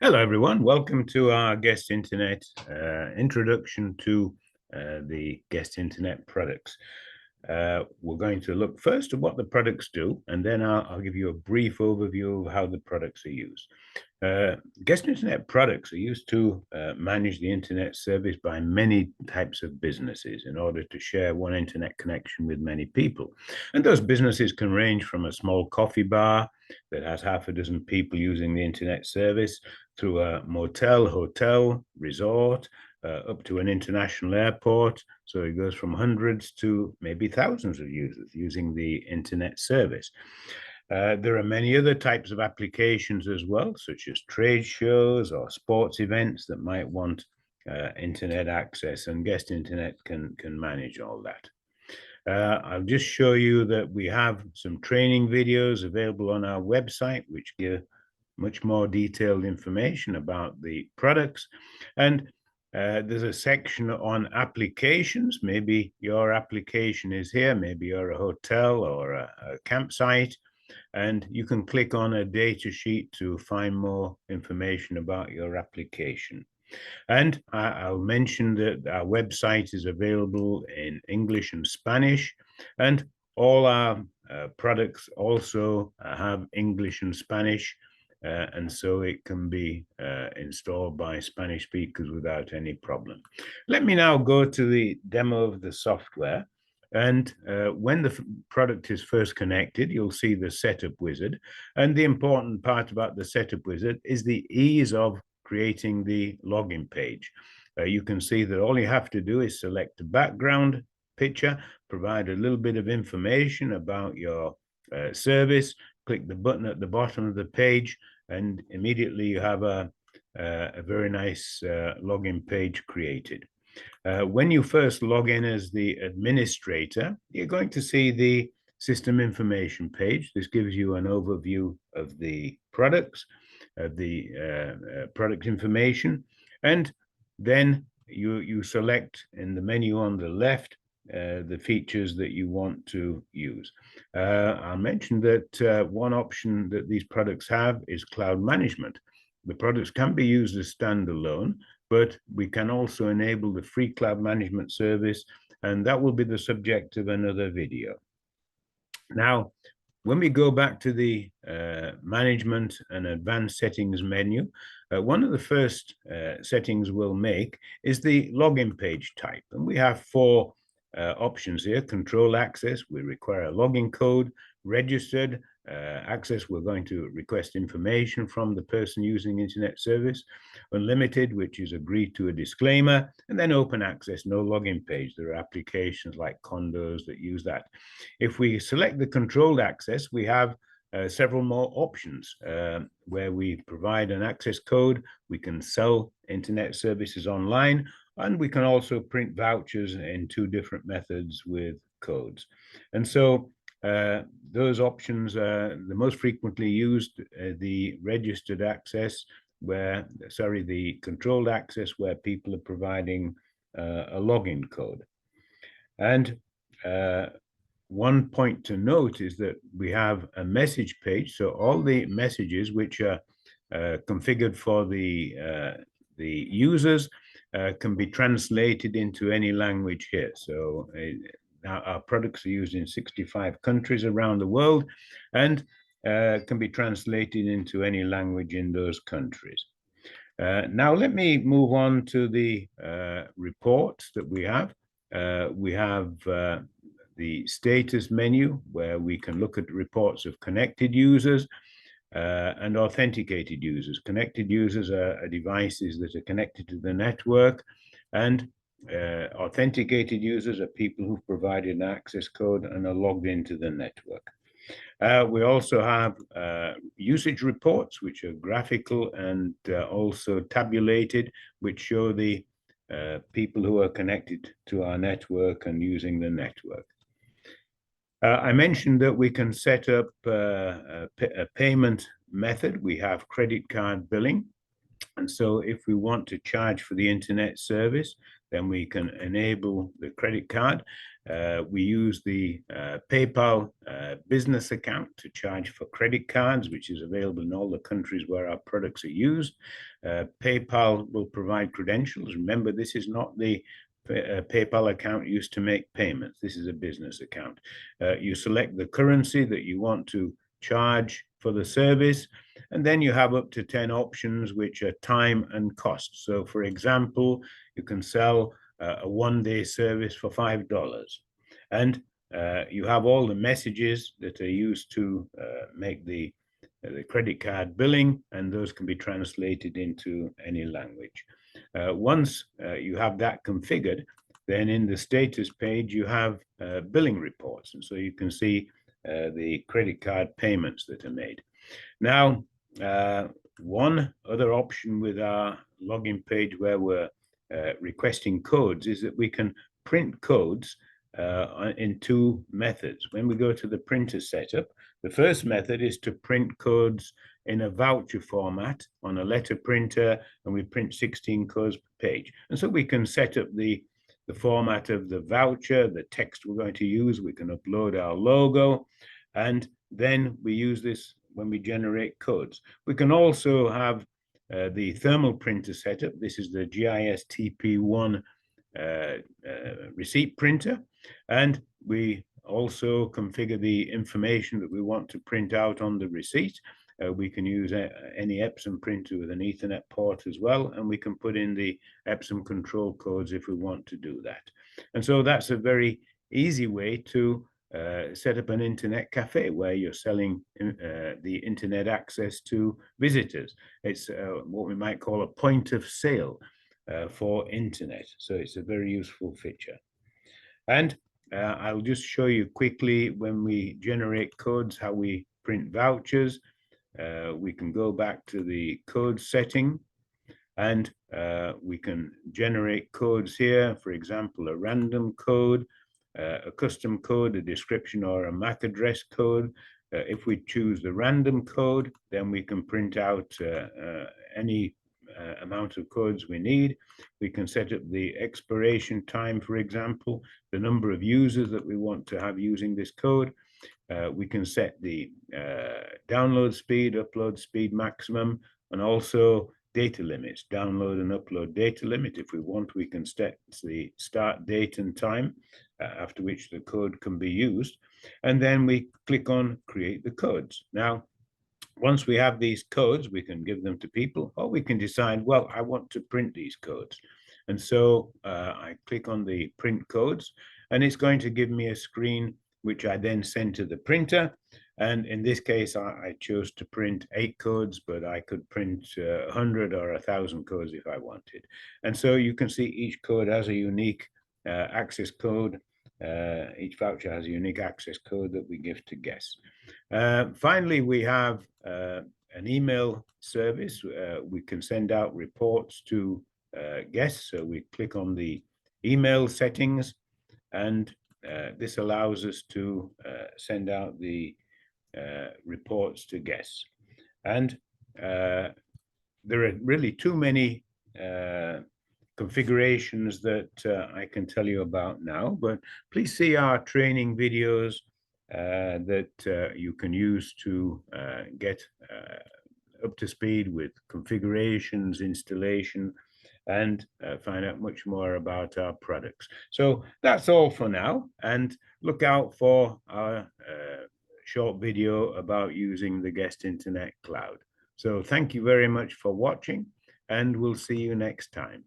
Hello, everyone. Welcome to our Guest Internet introduction to the Guest Internet products. We're going to look first at what the products do, and then I'll give you a brief overview of how the products are used. Guest Internet products are used to manage the internet service by many types of businesses in order to share one internet connection with many people. And those businesses can range from a small coffee bar that has half a dozen people using the internet service, through a motel, hotel, resort, up to an international airport. So it goes from hundreds to maybe thousands of users using the internet service. There are many other types of applications as well, such as trade shows or sports events that might want internet access, and Guest Internet can manage all that. I'll just show you that we have some training videos available on our website, which give much more detailed information about the products. And there's a section on applications. Maybe your application is here, maybe you're a hotel or a campsite, and you can click on a data sheet to find more information about your application. And I'll mention that our website is available in English and Spanish, and all our products also have English and Spanish, and so it can be installed by Spanish speakers without any problem. Let me now go to the demo of the software. And when the product is first connected, you'll see the setup wizard. And the important part about the setup wizard is the ease of creating the login page. You can see that all you have to do is select a background picture, provide a little bit of information about your service, click the button at the bottom of the page, and immediately you have a very nice login page created. When you first log in as the administrator, you're going to see the system information page. This gives you an overview of the products, of the product information, and then you select in the menu on the left the features that you want to use. I'll mention that one option that these products have is cloud management. The products can be used as standalone, but we can also enable the free cloud management service, and that will be the subject of another video. Now, when we go back to the management and advanced settings menu, one of the first settings we'll make is the login page type. And we have four options here: control access, we require a login code; registered access, we're going to request information from the person using internet service; unlimited, which is agreed to a disclaimer; and then open access, no login page. There are applications like condos that use that. If we select the controlled access, we have several more options where we provide an access code. We can sell internet services online, and we can also print vouchers in two different methods with codes. And so those options are the most frequently used: the registered access, the controlled access, where people are providing a login code. And one point to note is that we have a message page. So all the messages which are configured for the users can be translated into any language here. So our products are used in 65 countries around the world, and can be translated into any language in those countries. Now let me move on to the reports that we have. We have the status menu, where we can look at reports of connected users and authenticated users. Connected users are devices that are connected to the network, and authenticated users are people who've provided an access code and are logged into the network. We also have usage reports, which are graphical and also tabulated, which show the people who are connected to our network and using the network. I mentioned that we can set up a payment method. We have credit card billing. And so if we want to charge for the internet service, then we can enable the credit card. We use the PayPal business account to charge for credit cards, which is available in all the countries where our products are used. PayPal will provide credentials. Remember, this is not the PayPal account used to make payments. This is a business account. You select the currency that you want to charge for the service, and then you have up to 10 options, which are time and cost. So, for example, you can sell a one-day service for $5, and you have all the messages that are used to make the credit card billing, and those can be translated into any language. Once you have that configured, then in the status page you have billing reports, and so you can see the credit card payments that are made. Now, one other option with our login page where we're requesting codes is that we can print codes in two methods. When we go to the printer setup, the first method is to print codes in a voucher format on a letter printer, and we print 16 codes per page. And so we can set up the format of the voucher, the text we're going to use, we can upload our logo, and then we use this when we generate codes. We can also have the thermal printer setup. This is the GIS TP1 receipt printer, and we also configure the information that we want to print out on the receipt. We can use any Epson printer with an Ethernet port as well, and we can put in the Epson control codes if we want to do that. And so that's a very easy way to set up an internet cafe where you're selling the internet access to visitors. It's what we might call a point of sale for internet. So it's a very useful feature. And I'll just show you quickly when we generate codes, how we print vouchers. We can go back to the code setting, and we can generate codes here. For example, a random code, a custom code, a description, or a MAC address code. If we choose the random code, then we can print out any amount of codes we need. We can set up the expiration time, for example, the number of users that we want to have using this code. We can set the download speed, upload speed maximum, and also data limits, download and upload data limit. If we want, we can set the start date and time after which the code can be used. And then we click on create the codes. Now, once we have these codes, we can give them to people, or we can decide, well, I want to print these codes. And so I click on the print codes, and it's going to give me a screen which I then send to the printer. And in this case, I chose to print 8 codes, but I could print 100 or 1,000 codes if I wanted. And so you can see each code has a unique access code. Each voucher has a unique access code that we give to guests. Finally, we have an email service. We can send out reports to guests. So we click on the email settings, and this allows us to send out the reports to guests. And there are really too many configurations that I can tell you about now, but please see our training videos that you can use to get up to speed with configurations, installation, and find out much more about our products. So that's all for now, and look out for our short video about using the Guest Internet Cloud. So thank you very much for watching, and we'll see you next time.